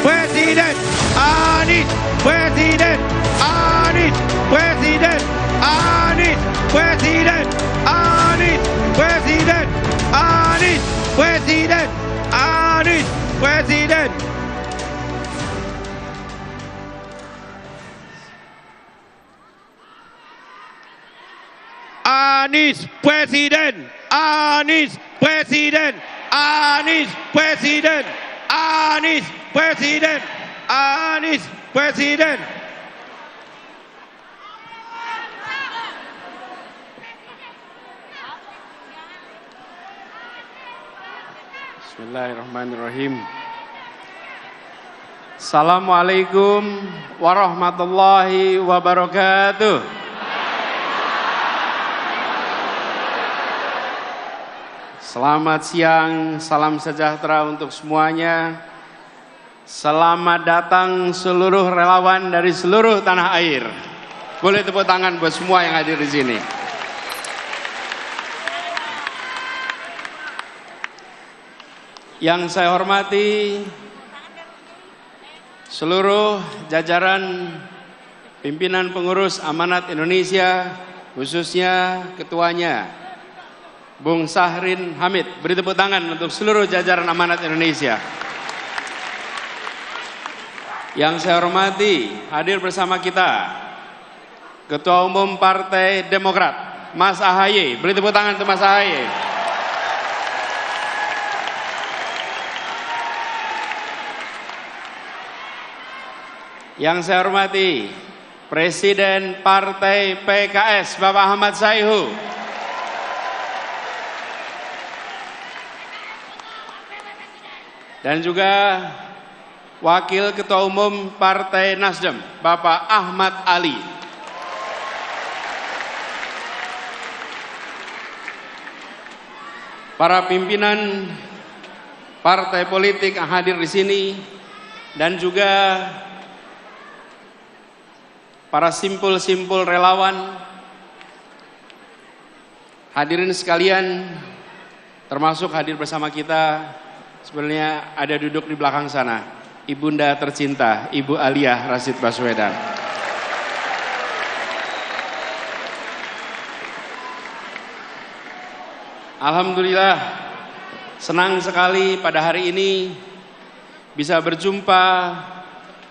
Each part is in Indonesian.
Presiden, Anies, Presiden, Anies, Presiden, Anies, Presiden, Anies, Presiden, Anies, Presiden, Anies, Presiden. Anies Presiden, Anies Presiden, Anies Presiden, Anies Presiden, Anies Presiden. Bismillahirrahmanirrahim. Assalamualaikum warahmatullahi wabarakatuh. Selamat siang, salam sejahtera untuk semuanya. Selamat datang seluruh relawan dari seluruh tanah air. Boleh tepuk tangan buat semua yang hadir di sini. Yang saya hormati seluruh jajaran pimpinan pengurus Amanat Indonesia, khususnya ketuanya Bung Sahrin Hamid. Beri tepuk tangan untuk seluruh jajaran Amanat Indonesia. Yang saya hormati, hadir bersama kita Ketua Umum Partai Demokrat, Mas AHY. Beri tepuk tangan untuk Mas AHY. Yang saya hormati, Presiden Partai PKS, Bapak Ahmad Sayhu. Dan juga Wakil Ketua Umum Partai Nasdem, Bapak Ahmad Ali. Para pimpinan partai politik yang hadir di sini dan juga para simpul-simpul relawan, hadirin sekalian, termasuk hadir bersama kita. Sebenarnya ada duduk di belakang sana, ibunda tercinta, Ibu Aliyah Rashid Baswedan. Alhamdulillah, senang sekali pada hari ini bisa berjumpa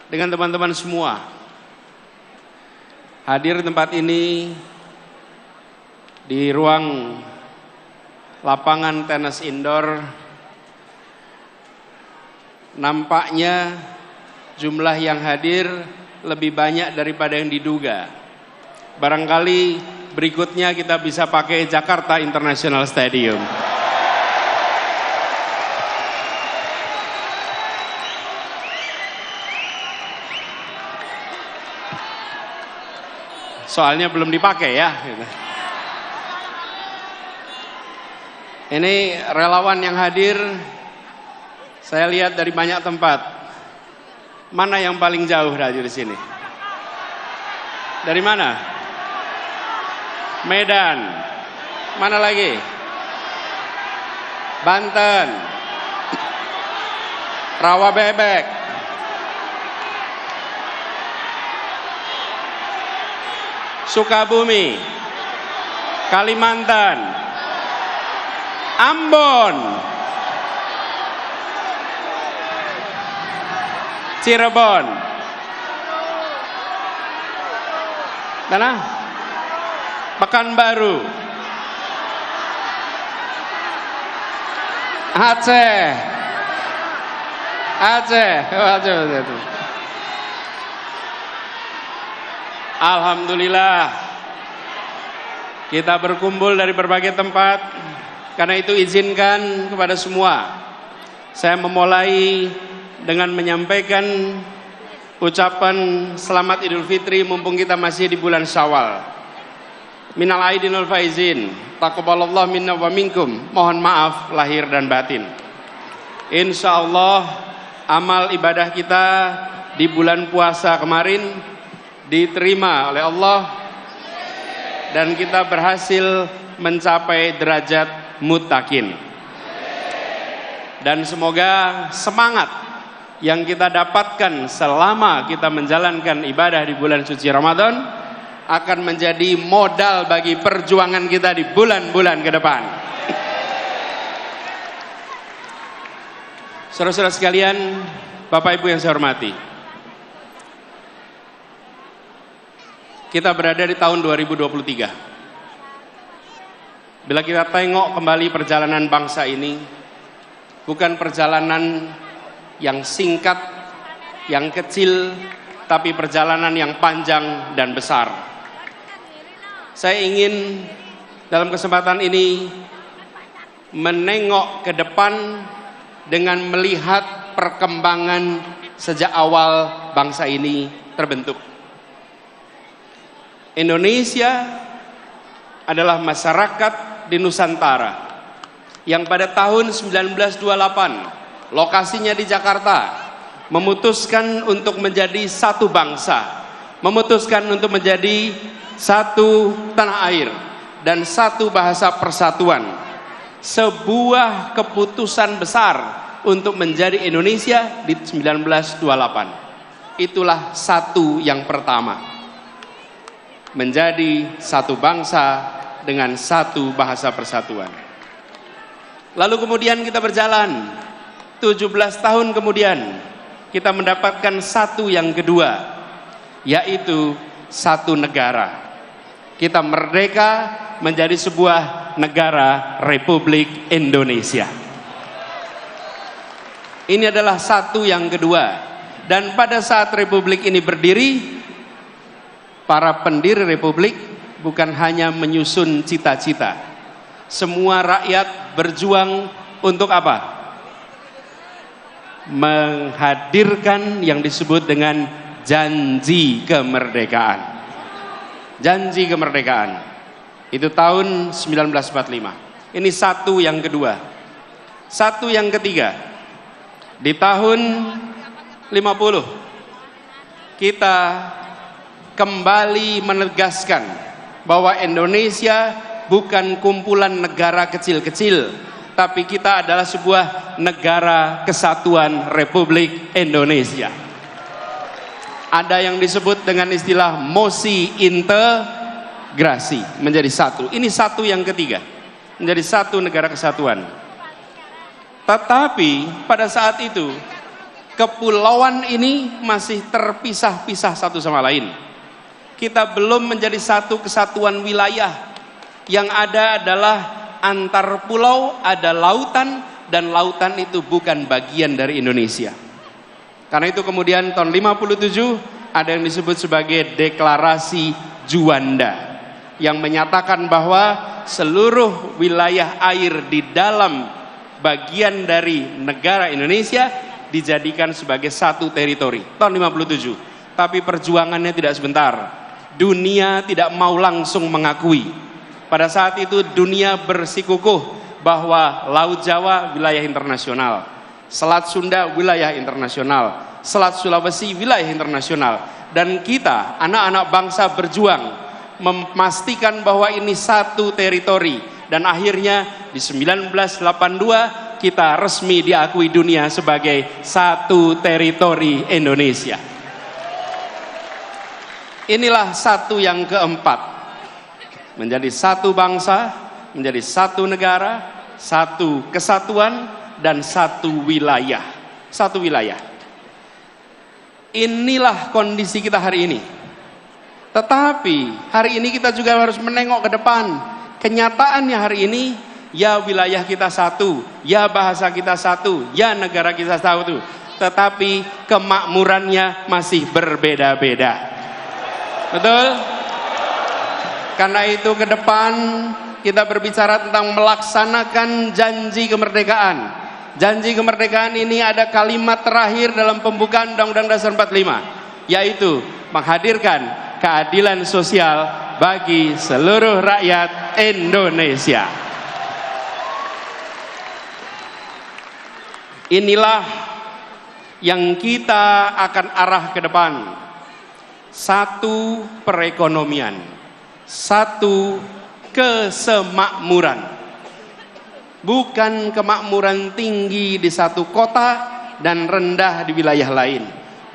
dengan teman-teman semua. Hadir di tempat ini di ruang lapangan tenis indoor. Nampaknya jumlah yang hadir lebih banyak daripada yang diduga. Barangkali berikutnya kita bisa pakai Jakarta International Stadium. Soalnya belum dipakai ya. Ini relawan yang hadir, saya lihat dari banyak tempat. Mana yang paling jauh dari sini? Dari mana? Medan. Mana lagi? Banten. Rawa Bebek. Sukabumi. Kalimantan. Ambon. Cirebon. Mana? Pekanbaru. Aceh. Alhamdulillah, kita berkumpul dari berbagai tempat. Karena itu izinkan kepada semua, saya memulai dengan menyampaikan ucapan selamat Idul Fitri mumpung kita masih di bulan Syawal. Minal aidin wal faizin, taqabbalallahu minna wa minkum. Mohon maaf lahir dan batin. Insyaallah amal ibadah kita di bulan puasa kemarin diterima oleh Allah dan kita berhasil mencapai derajat muttaqin. Dan semoga semangat yang kita dapatkan selama kita menjalankan ibadah di bulan suci Ramadan akan menjadi modal bagi perjuangan kita di bulan-bulan ke depan. Saudara-saudara sekalian, Bapak Ibu yang saya hormati, kita berada di tahun 2023. Bila kita tengok kembali perjalanan bangsa ini, bukan perjalanan yang singkat, yang kecil, tapi perjalanan yang panjang dan besar. Saya ingin dalam kesempatan ini menengok ke depan dengan melihat perkembangan sejak awal bangsa ini terbentuk. Indonesia adalah masyarakat di Nusantara yang pada tahun 1928 lokasinya di Jakarta memutuskan untuk menjadi satu bangsa, memutuskan untuk menjadi satu tanah air dan satu bahasa persatuan. Sebuah keputusan besar untuk menjadi Indonesia di 1928. Itulah satu yang pertama. Menjadi satu bangsa dengan satu bahasa persatuan. Lalu kemudian kita berjalan 17 tahun kemudian kita mendapatkan satu yang kedua, yaitu satu negara. Kita merdeka menjadi sebuah negara Republik Indonesia. Ini adalah satu yang kedua. Dan pada saat Republik ini berdiri, para pendiri Republik bukan hanya menyusun cita-cita. Semua rakyat berjuang untuk apa? Menghadirkan yang disebut dengan janji kemerdekaan. Janji kemerdekaan. Itu tahun 1945. Ini satu yang kedua. Satu yang ketiga. Di tahun 50 kita kembali menegaskan bahwa Indonesia bukan kumpulan negara kecil-kecil, tapi kita adalah sebuah negara kesatuan Republik Indonesia. Ada yang disebut dengan istilah mosi integrasi, menjadi satu. Ini satu yang ketiga, menjadi satu negara kesatuan. Tetapi pada saat itu kepulauan ini masih terpisah-pisah satu sama lain. Kita belum menjadi satu kesatuan wilayah. Yang ada adalah antar pulau, ada lautan, dan lautan itu bukan bagian dari Indonesia. Karena itu kemudian tahun 57 ada yang disebut sebagai Deklarasi Juanda yang menyatakan bahwa seluruh wilayah air di dalam bagian dari negara Indonesia dijadikan sebagai satu teritori tahun 57. Tapi perjuangannya tidak sebentar. Dunia tidak mau langsung mengakui. Pada saat itu dunia bersikukuh bahwa Laut Jawa wilayah internasional, Selat Sunda wilayah internasional, Selat Sulawesi wilayah internasional, dan kita anak-anak bangsa berjuang memastikan bahwa ini satu teritori, dan akhirnya di 1982 kita resmi diakui dunia sebagai satu teritori Indonesia. Inilah satu yang keempat, menjadi satu bangsa, menjadi satu negara, satu kesatuan, dan satu wilayah. Satu wilayah. Inilah kondisi kita hari ini. Tetapi hari ini kita juga harus menengok ke depan. Kenyataannya hari ini, ya wilayah kita satu, ya bahasa kita satu, ya negara kita satu. Tetapi kemakmurannya masih berbeda-beda. Betul? Karena itu ke depan kita berbicara tentang melaksanakan janji kemerdekaan. Janji kemerdekaan ini ada kalimat terakhir dalam pembukaan Undang-Undang Dasar 45, yaitu menghadirkan keadilan sosial bagi seluruh rakyat Indonesia. Inilah yang kita akan arah ke depan. Satu perekonomian, satu kesemakmuran. Bukan kemakmuran tinggi di satu kota, dan rendah di wilayah lain.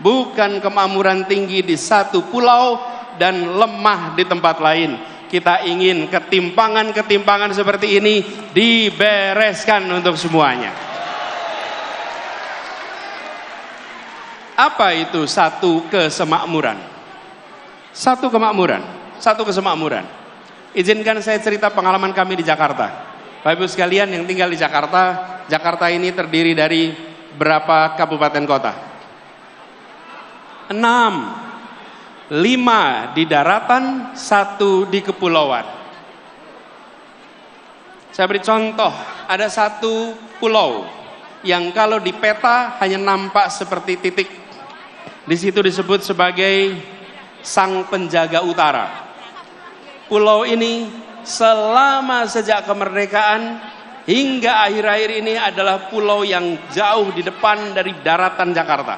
Bukan kemakmuran tinggi di satu pulau dan lemah di tempat lain. Kita ingin ketimpangan-ketimpangan seperti ini dibereskan untuk semuanya. Apa itu satu kesemakmuran? Satu kemakmuran, satu kesemakmuran. Izinkan saya cerita pengalaman kami di Jakarta. Bapak Ibu sekalian yang tinggal di Jakarta, Jakarta ini terdiri dari berapa kabupaten kota? 6. 5 di daratan, 1 di kepulauan. Saya beri contoh, ada satu pulau yang kalau di peta hanya nampak seperti titik. Di situ disebut sebagai Sang Penjaga Utara. Pulau ini selama sejak kemerdekaan hingga akhir-akhir ini adalah pulau yang jauh di depan dari daratan Jakarta.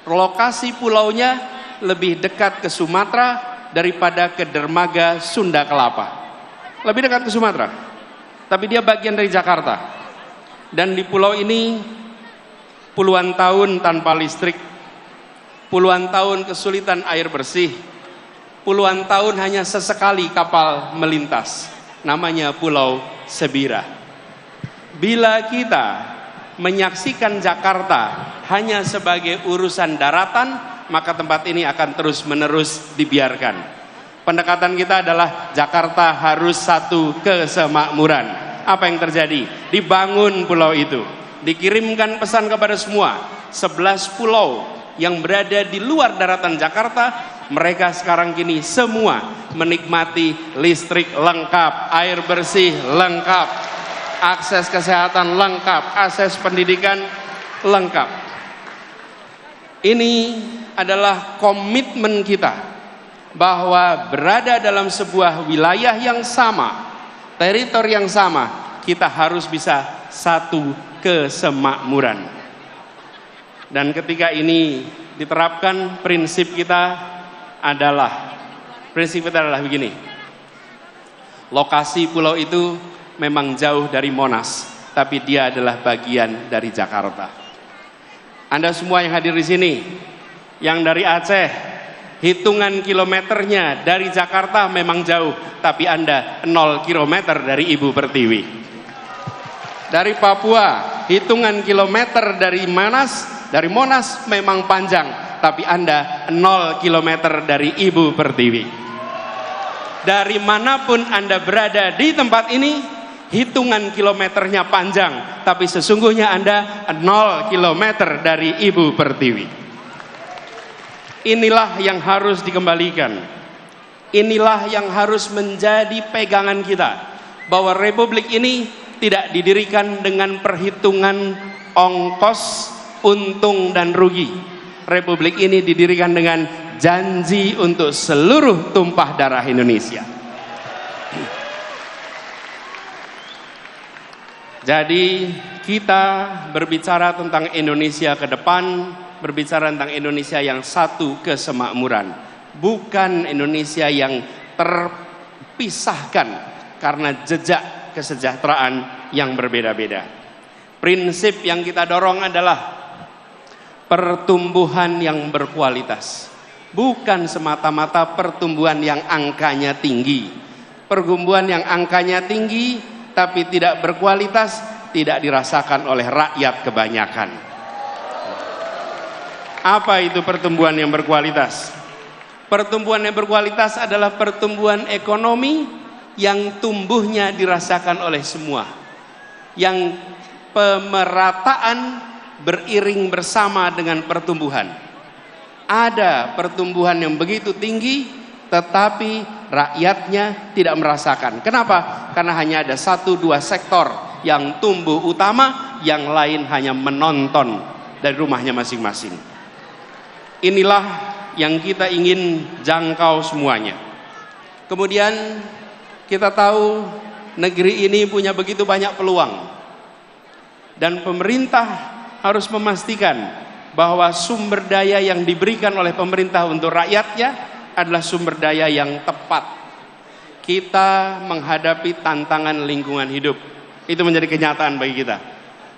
Lokasi pulaunya lebih dekat ke Sumatera daripada ke dermaga Sunda Kelapa. Lebih dekat ke Sumatera. Tapi dia bagian dari Jakarta. Dan di pulau ini puluhan tahun tanpa listrik, puluhan tahun kesulitan air bersih, puluhan tahun hanya sesekali kapal melintas. Namanya Pulau Sebira. Bila kita menyaksikan Jakarta hanya sebagai urusan daratan, maka tempat ini akan terus-menerus dibiarkan. Pendekatan kita adalah Jakarta harus satu kesemakmuran. Apa yang terjadi? Dibangun pulau itu. Dikirimkan pesan kepada semua. 11 pulau yang berada di luar daratan Jakarta, mereka sekarang kini semua menikmati listrik lengkap, air bersih lengkap, akses kesehatan lengkap, akses pendidikan lengkap. Ini adalah komitmen kita bahwa berada dalam sebuah wilayah yang sama, teritori yang sama, kita harus bisa satu kesemakmuran. Dan ketika ini diterapkan, prinsip kita adalah begini. Lokasi pulau itu memang jauh dari Monas, tapi dia adalah bagian dari Jakarta. Anda semua yang hadir di sini, yang dari Aceh, hitungan kilometernya dari Jakarta memang jauh, tapi Anda 0 kilometer dari Ibu Pertiwi. Dari Papua, hitungan kilometer dari Monas memang panjang, tapi Anda 0 kilometer dari Ibu Pertiwi. Dari manapun Anda berada di tempat ini, hitungan kilometernya panjang, tapi sesungguhnya Anda 0 kilometer dari Ibu Pertiwi. Inilah yang harus dikembalikan. Inilah yang harus menjadi pegangan kita, bahwa republik ini tidak didirikan dengan perhitungan ongkos, untung dan rugi. Republik ini didirikan dengan janji untuk seluruh tumpah darah Indonesia. Jadi kita berbicara tentang Indonesia ke depan, berbicara tentang Indonesia yang satu kesemakmuran, bukan Indonesia yang terpisahkan karena jejak kesejahteraan yang berbeda-beda. Prinsip yang kita dorong adalah pertumbuhan yang berkualitas, bukan semata-mata pertumbuhan yang angkanya tinggi. Pertumbuhan yang angkanya tinggi tapi tidak berkualitas tidak dirasakan oleh rakyat kebanyakan. Apa itu pertumbuhan yang berkualitas? Pertumbuhan yang berkualitas adalah pertumbuhan ekonomi yang tumbuhnya dirasakan oleh semua, yang pemerataan beriring bersama dengan pertumbuhan. Ada pertumbuhan yang begitu tinggi tetapi rakyatnya tidak merasakan. Kenapa? Karena hanya ada 1-2 sektor yang tumbuh utama, yang lain hanya menonton dari rumahnya masing-masing. Inilah yang kita ingin jangkau semuanya. Kemudian kita tahu negeri ini punya begitu banyak peluang, dan pemerintah harus memastikan bahwa sumber daya yang diberikan oleh pemerintah untuk rakyatnya adalah sumber daya yang tepat. Kita menghadapi tantangan lingkungan hidup, itu menjadi kenyataan bagi kita.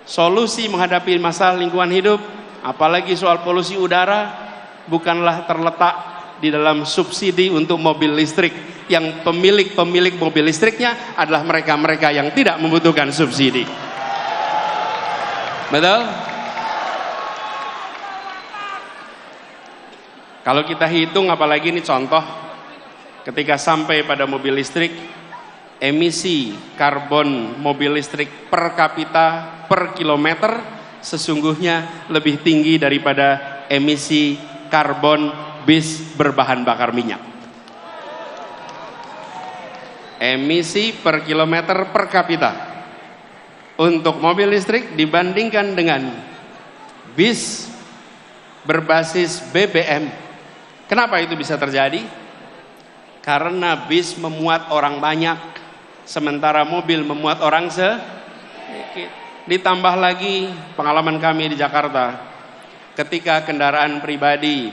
Solusi menghadapi masalah lingkungan hidup, apalagi soal polusi udara, bukanlah terletak di dalam subsidi untuk mobil listrik, yang pemilik mobil listriknya adalah mereka-mereka yang tidak membutuhkan subsidi. Betul? Kalau kita hitung, apalagi ini contoh, ketika sampai pada mobil listrik, emisi karbon mobil listrik per kapita per kilometer sesungguhnya lebih tinggi daripada emisi karbon bis berbahan bakar minyak. Emisi per kilometer per kapita untuk mobil listrik dibandingkan dengan bis berbasis BBM. Kenapa itu bisa terjadi? Karena bis memuat orang banyak, sementara mobil memuat orang sedikit. Ditambah lagi pengalaman kami di Jakarta, ketika kendaraan pribadi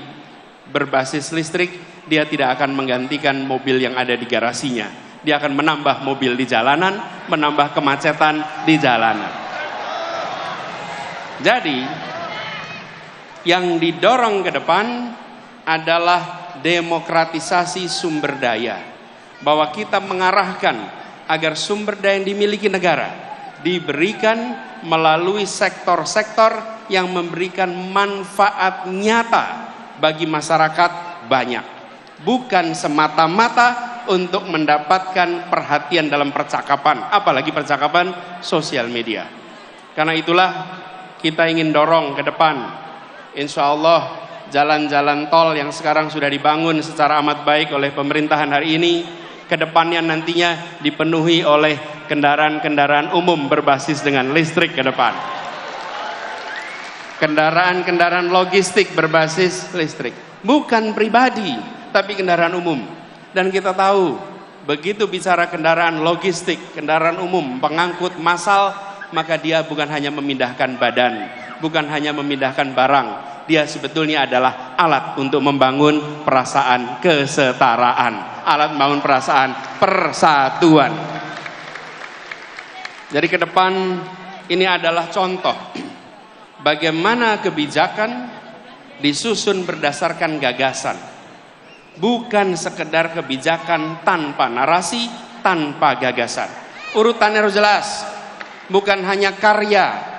berbasis listrik, dia tidak akan menggantikan mobil yang ada di garasinya. Dia akan menambah mobil di jalanan, menambah kemacetan di jalanan. Jadi, yang didorong ke depan adalah demokratisasi sumber daya. Bahwa kita mengarahkan agar sumber daya yang dimiliki negara diberikan melalui sektor-sektor yang memberikan manfaat nyata bagi masyarakat banyak. Bukan semata-mata untuk mendapatkan perhatian dalam percakapan, apalagi percakapan sosial media. Karena itulah kita ingin dorong ke depan. Insya Allah jalan-jalan tol yang sekarang sudah dibangun secara amat baik oleh pemerintahan hari ini, kedepannya nantinya dipenuhi oleh kendaraan-kendaraan umum berbasis dengan listrik ke depan. Kendaraan-kendaraan logistik berbasis listrik. Bukan pribadi, tapi kendaraan umum. Dan kita tahu, begitu bicara kendaraan logistik, kendaraan umum, pengangkut massal, maka dia bukan hanya memindahkan badan, bukan hanya memindahkan barang. Dia sebetulnya adalah alat untuk membangun perasaan kesetaraan, alat membangun perasaan persatuan. Jadi ke depan ini adalah contoh bagaimana kebijakan disusun berdasarkan gagasan, bukan sekedar kebijakan tanpa narasi, tanpa gagasan. Urutannya harus jelas, bukan hanya karya,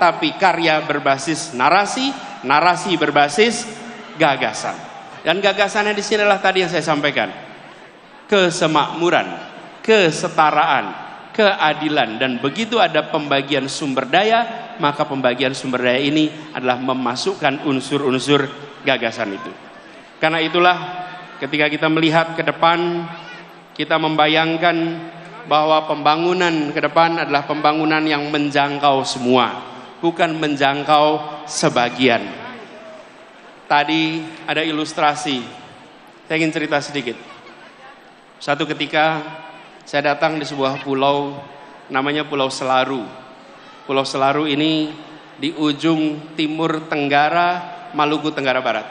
tapi karya berbasis narasi, narasi berbasis gagasan. Dan gagasannya di sini adalah tadi yang saya sampaikan. Kesemakmuran, kesetaraan, keadilan, dan begitu ada pembagian sumber daya, maka pembagian sumber daya ini adalah memasukkan unsur-unsur gagasan itu. Karena itulah ketika kita melihat ke depan, kita membayangkan bahwa pembangunan ke depan adalah pembangunan yang menjangkau semua, bukan menjangkau sebagian. Tadi ada ilustrasi, saya ingin cerita sedikit. Satu ketika saya datang di sebuah pulau, namanya Pulau Selaru. Pulau Selaru ini di ujung timur tenggara Maluku Tenggara Barat.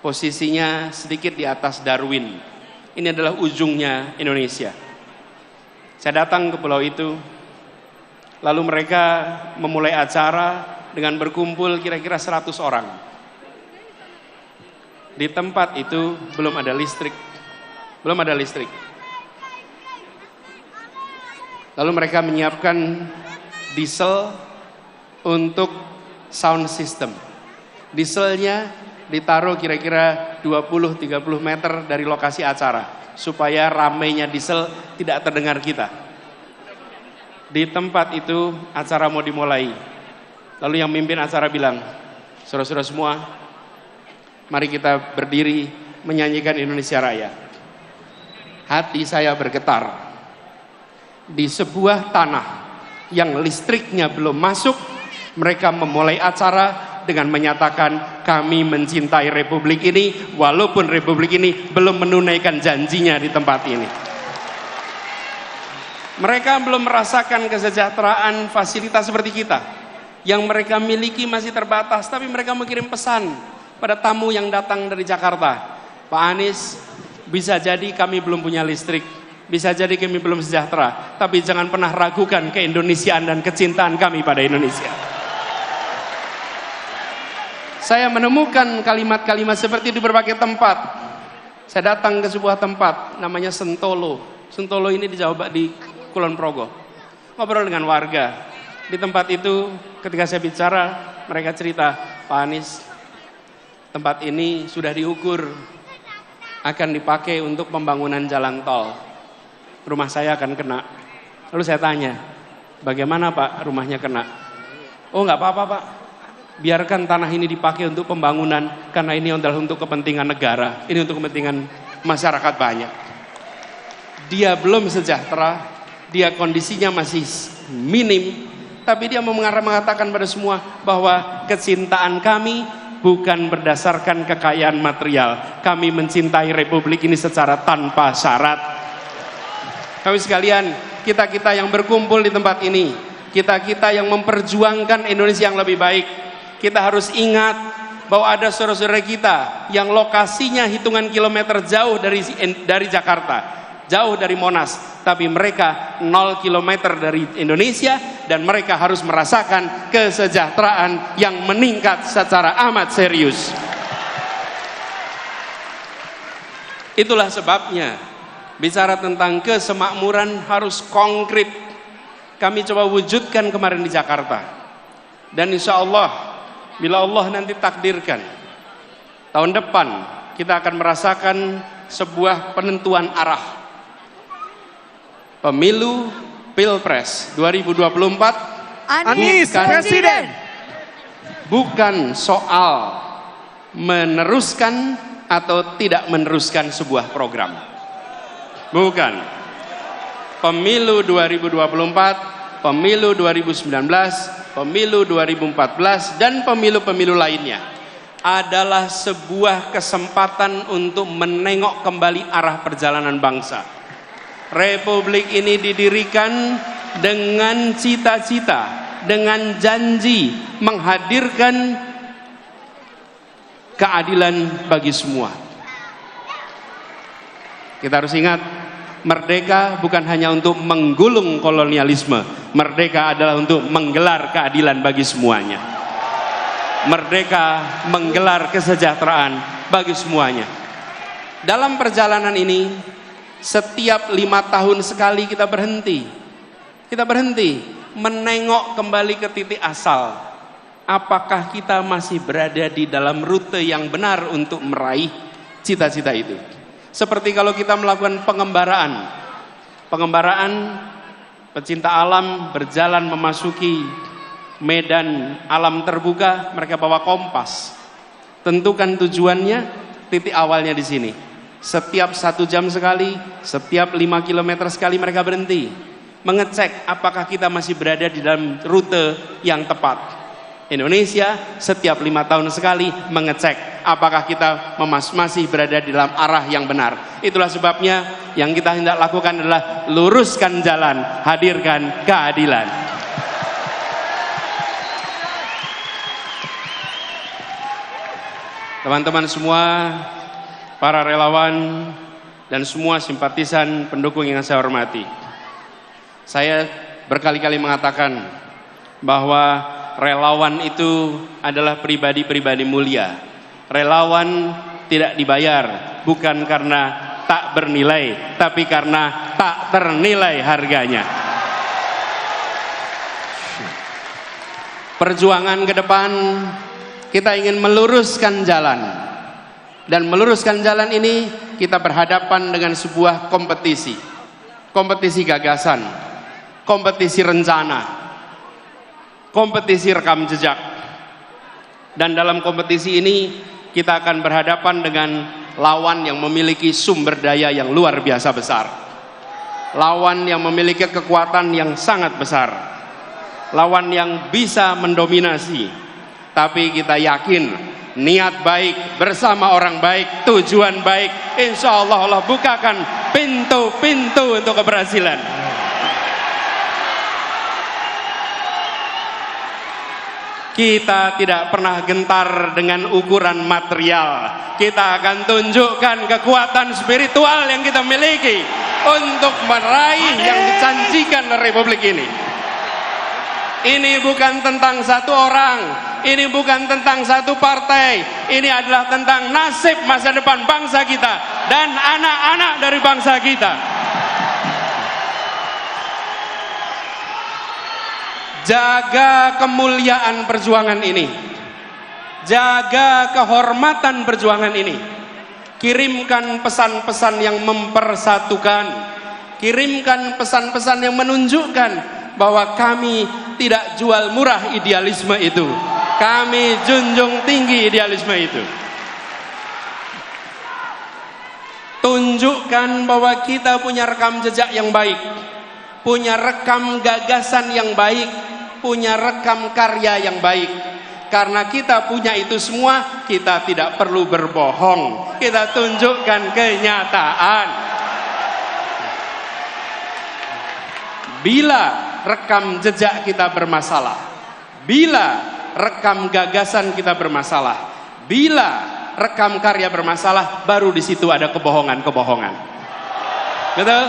Posisinya sedikit di atas Darwin. Ini adalah ujungnya Indonesia. Saya datang ke pulau itu, lalu mereka memulai acara dengan berkumpul kira-kira 100 orang. Di tempat itu belum ada listrik. Lalu mereka menyiapkan diesel untuk sound system. Dieselnya ditaruh kira-kira 20-30 meter dari lokasi acara, supaya ramainya diesel tidak terdengar kita. Di tempat itu acara mau dimulai. Lalu yang mimpin acara bilang, saudara-saudara semua, mari kita berdiri menyanyikan Indonesia Raya. Hati saya bergetar. Di sebuah tanah yang listriknya belum masuk, mereka memulai acara dengan menyatakan kami mencintai Republik ini, walaupun Republik ini belum menunaikan janjinya di tempat ini. Mereka belum merasakan kesejahteraan fasilitas seperti kita. Yang mereka miliki masih terbatas, tapi mereka mengirim pesan pada tamu yang datang dari Jakarta. Pak Anies, bisa jadi kami belum punya listrik, Bisa jadi kami belum sejahtera, tapi jangan pernah ragukan keindonesiaan dan kecintaan kami pada Indonesia. Saya menemukan kalimat-kalimat seperti di berbagai tempat. Saya datang ke sebuah tempat namanya Sentolo. Sentolo ini di Jawa, di Kulon Progo. Ngobrol dengan warga. Di tempat itu ketika saya bicara, mereka cerita, Pak Anies, tempat ini sudah diukur akan dipakai untuk pembangunan jalan tol. Rumah saya akan kena. Lalu saya tanya, bagaimana Pak rumahnya kena? Oh nggak apa-apa Pak, biarkan tanah ini dipakai untuk pembangunan, karena ini adalah untuk kepentingan negara, ini untuk kepentingan masyarakat banyak. Dia belum sejahtera, dia kondisinya masih minim, tapi dia mengatakan pada semua bahwa kecintaan kami bukan berdasarkan kekayaan material. Kami mencintai Republik ini secara tanpa syarat. Kami sekalian, kita-kita yang berkumpul di tempat ini, kita-kita yang memperjuangkan Indonesia yang lebih baik, kita harus ingat bahwa ada saudara-saudara kita yang lokasinya hitungan kilometer jauh dari Jakarta, jauh dari Monas, tapi mereka 0 kilometer dari Indonesia, dan mereka harus merasakan kesejahteraan yang meningkat secara amat serius. Itulah sebabnya bicara tentang kesemakmuran harus konkret. Kami coba wujudkan kemarin di Jakarta, dan insya Allah bila Allah nanti takdirkan, tahun depan kita akan merasakan sebuah penentuan arah pemilu Pilpres 2024. Anies Presiden. Bukan soal meneruskan atau tidak meneruskan sebuah program. Bukan. Pemilu 2024, pemilu 2019, pemilu 2014, dan pemilu-pemilu lainnya adalah sebuah kesempatan untuk menengok kembali arah perjalanan bangsa. Republik ini didirikan dengan cita-cita, dengan janji menghadirkan keadilan bagi semua. Kita harus ingat, merdeka bukan hanya untuk menggulung kolonialisme, merdeka adalah untuk menggelar keadilan bagi semuanya. Merdeka menggelar kesejahteraan bagi semuanya. Dalam perjalanan ini, setiap 5 tahun sekali kita berhenti. Kita berhenti menengok kembali ke titik asal. Apakah kita masih berada di dalam rute yang benar untuk meraih cita-cita itu? Seperti kalau kita melakukan pengembaraan, pecinta alam berjalan memasuki medan alam terbuka, mereka bawa kompas, tentukan tujuannya, titik awalnya di sini. Setiap 1 jam sekali, setiap 5 kilometer sekali mereka berhenti, mengecek apakah kita masih berada di dalam rute yang tepat. Indonesia setiap 5 tahun sekali mengecek apakah kita masih berada di dalam arah yang benar. Itulah sebabnya yang kita hendak lakukan adalah luruskan jalan, hadirkan keadilan. Teman-teman semua, para relawan dan semua simpatisan pendukung yang saya hormati, saya berkali-kali mengatakan bahwa relawan itu adalah pribadi-pribadi mulia. Relawan tidak dibayar bukan karena tak bernilai, tapi karena tak ternilai harganya. Perjuangan ke depan kita ingin meluruskan jalan, dan meluruskan jalan ini kita berhadapan dengan sebuah kompetisi, kompetisi gagasan, kompetisi rencana, kompetisi rekam jejak. Dan dalam kompetisi ini kita akan berhadapan dengan lawan yang memiliki sumber daya yang luar biasa besar, lawan yang memiliki kekuatan yang sangat besar, lawan yang bisa mendominasi. Tapi kita yakin, niat baik bersama orang baik, tujuan baik, insya Allah Allah bukakan pintu-pintu untuk keberhasilan. Kita tidak pernah gentar dengan ukuran material. Kita akan tunjukkan kekuatan spiritual yang kita miliki untuk meraih yang dijanjikan oleh Republik ini. Ini bukan tentang satu orang, ini bukan tentang satu partai, ini adalah tentang nasib masa depan bangsa kita dan anak-anak dari bangsa kita. Jaga kemuliaan perjuangan ini, jaga kehormatan perjuangan ini. Kirimkan pesan-pesan yang mempersatukan, kirimkan pesan-pesan yang menunjukkan bahwa kami tidak jual murah idealisme itu, kami junjung tinggi idealisme itu. Tunjukkan bahwa kita punya rekam jejak yang baik, punya rekam gagasan yang baik, punya rekam karya yang baik. Karena kita punya itu semua, kita tidak perlu berbohong, kita tunjukkan kenyataan. Bila rekam jejak kita bermasalah, bila rekam gagasan kita bermasalah, bila rekam karya bermasalah, baru di situ ada kebohongan-kebohongan. Betul?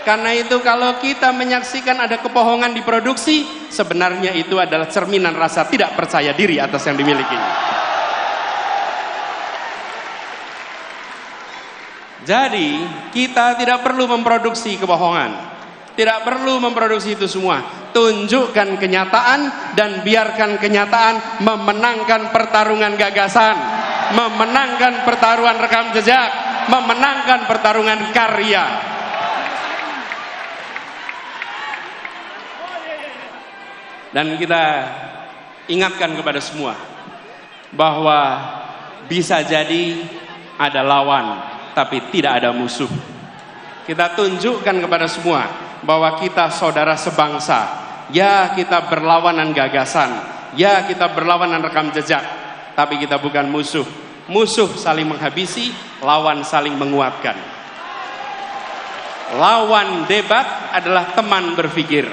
Karena itu kalau kita menyaksikan ada kebohongan diproduksi, sebenarnya itu adalah cerminan rasa tidak percaya diri atas yang dimilikinya. Jadi kita tidak perlu memproduksi kebohongan, tidak perlu memproduksi itu semua. Tunjukkan kenyataan dan biarkan kenyataan memenangkan pertarungan gagasan, memenangkan pertarungan rekam jejak, memenangkan pertarungan karya. Dan kita ingatkan kepada semua bahwa bisa jadi ada lawan tapi tidak ada musuh. Kita tunjukkan kepada semua bahwa kita saudara sebangsa. Ya, kita berlawanan gagasan, ya kita berlawanan rekam jejak, tapi kita bukan musuh. Musuh saling menghabisi, lawan saling menguatkan. Lawan debat adalah teman berpikir.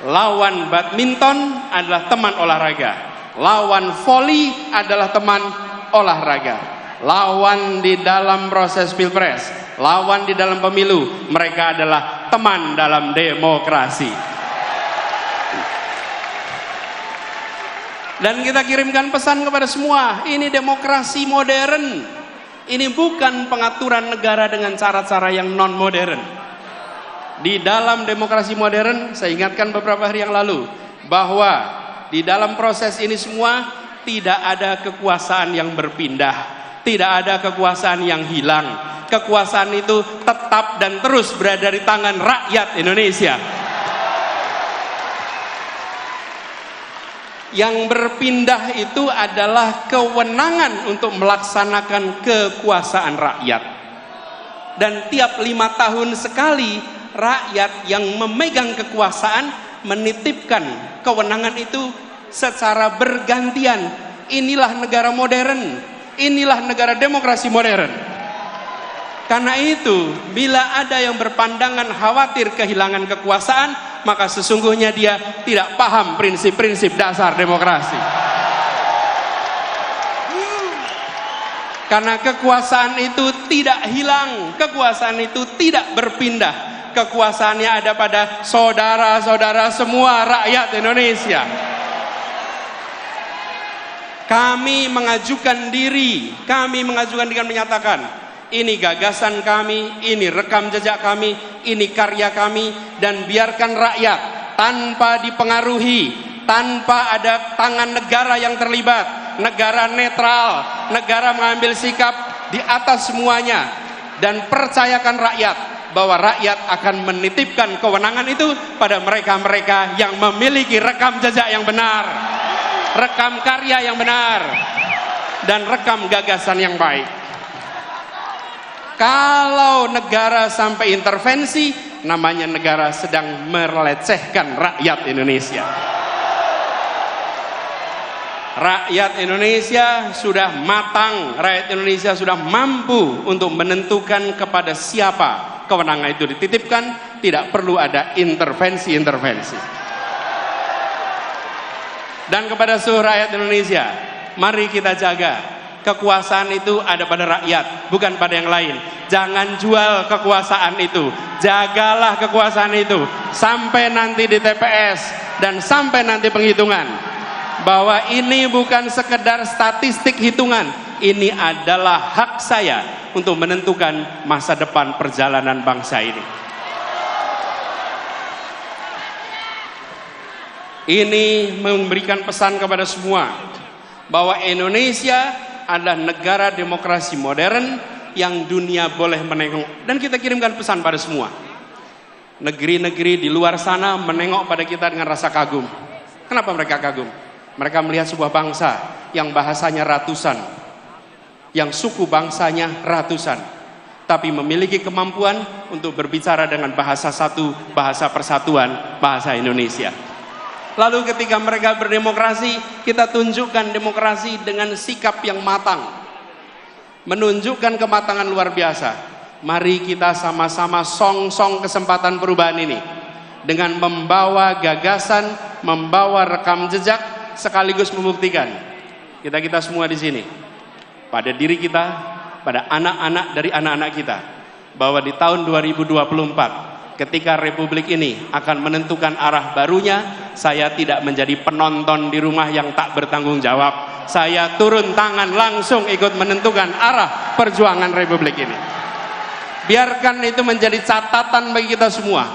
Lawan badminton adalah teman olahraga. Lawan voli adalah teman olahraga. Lawan di dalam proses pilpres, lawan di dalam pemilu, mereka adalah teman dalam demokrasi. Dan kita kirimkan pesan kepada semua, ini demokrasi modern. Ini bukan pengaturan negara dengan cara-cara yang non modern. Di dalam demokrasi modern, saya ingatkan beberapa hari yang lalu, bahwa di dalam proses ini semua tidak ada kekuasaan yang berpindah, tidak ada kekuasaan yang hilang. Kekuasaan itu tetap dan terus berada di tangan rakyat Indonesia. Yang berpindah itu adalah kewenangan untuk melaksanakan kekuasaan rakyat. Dan tiap 5 tahun sekali, rakyat yang memegang kekuasaan menitipkan kewenangan itu secara bergantian. Inilah negara modern, inilah negara demokrasi modern. Karena itu, bila ada yang berpandangan khawatir kehilangan kekuasaan, maka sesungguhnya dia tidak paham prinsip-prinsip dasar demokrasi. Karena kekuasaan itu tidak hilang, kekuasaan itu tidak berpindah. Kekuasaannya ada pada saudara-saudara semua rakyat Indonesia. Kami mengajukan diri, dengan menyatakan, ini gagasan kami, ini rekam jejak kami, ini karya kami, dan biarkan rakyat tanpa dipengaruhi, tanpa ada tangan negara yang terlibat, negara netral, negara mengambil sikap di atas semuanya, dan percayakan rakyat bahwa rakyat akan menitipkan kewenangan itu pada mereka-mereka yang memiliki rekam jejak yang benar, rekam karya yang benar, dan rekam gagasan yang baik. Kalau negara sampai intervensi, namanya negara sedang melecehkan rakyat Indonesia. Rakyat Indonesia sudah matang, rakyat Indonesia sudah mampu untuk menentukan kepada siapa kewenangan itu dititipkan, tidak perlu ada intervensi-intervensi. Dan kepada seluruh rakyat Indonesia, mari kita jaga Kekuasaan itu ada pada rakyat, bukan pada yang lain. Jangan jual kekuasaan itu. Jagalah kekuasaan itu sampai nanti di TPS dan sampai nanti penghitungan. Bahwa ini bukan sekedar statistik hitungan. Ini adalah hak saya untuk menentukan masa depan perjalanan bangsa ini. Ini memberikan pesan kepada semua bahwa Indonesia adalah negara demokrasi modern yang dunia boleh menengok, dan kita kirimkan pesan pada semua. Negeri-negeri di luar sana menengok pada kita dengan rasa kagum. Kenapa mereka kagum? Mereka melihat sebuah bangsa yang bahasanya ratusan, yang suku bangsanya ratusan, tapi memiliki kemampuan untuk berbicara dengan bahasa satu, bahasa persatuan, bahasa Indonesia. Lalu ketika mereka berdemokrasi, kita tunjukkan demokrasi dengan sikap yang matang, menunjukkan kematangan luar biasa. Mari kita sama-sama song-song kesempatan perubahan ini dengan membawa gagasan, membawa rekam jejak, sekaligus membuktikan kita semua di sini, pada diri kita, pada anak-anak dari anak-anak kita, bahwa di tahun 2024 ketika Republik ini akan menentukan arah barunya, saya tidak menjadi penonton di rumah yang tak bertanggung jawab. Saya turun tangan langsung ikut menentukan arah perjuangan Republik ini. Biarkan itu menjadi catatan bagi kita semua.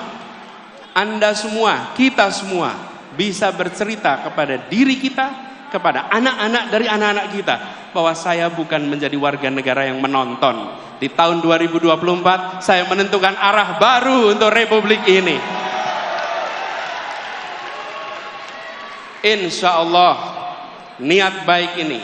Anda semua, kita semua bisa bercerita kepada diri kita, kepada anak-anak dari anak-anak kita, bahwa saya bukan menjadi warga negara yang menonton. Di tahun 2024 saya menentukan arah baru untuk Republik ini. Insya Allah niat baik ini,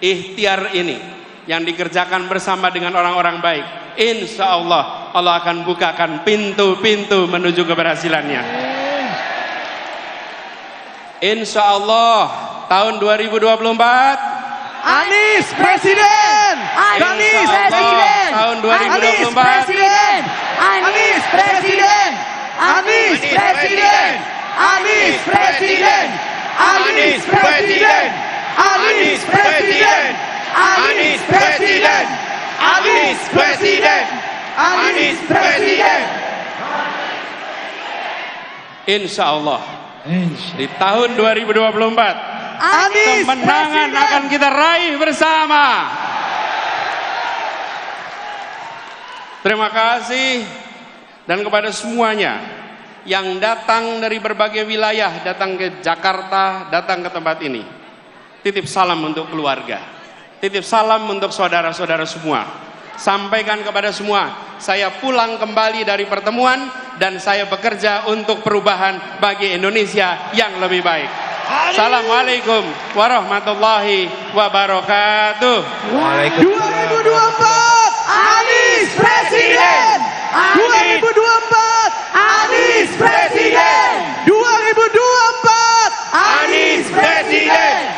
ikhtiar ini yang dikerjakan bersama dengan orang-orang baik, insya Allah Allah akan bukakan pintu-pintu menuju keberhasilannya. Insya Allah tahun 2024 Anies Presiden! Anies Presiden! Tahun 2024 Presiden! Anies Presiden! Anies Presiden! Anies Presiden! Anies Presiden! Anies Presiden! Anies Presiden! Anies Presiden! Anies Presiden! Insya Allah di tahun 2024 Anies kemenangan Presiden! akan kita raih bersama. Terima kasih, dan kepada semuanya yang datang dari berbagai wilayah, datang ke Jakarta, datang ke tempat ini, titip salam untuk keluarga, titip salam untuk saudara-saudara semua. Sampaikan kepada semua, saya pulang kembali dari pertemuan dan saya bekerja untuk perubahan bagi Indonesia yang lebih baik. Assalamualaikum warahmatullahi wabarakatuh. 2024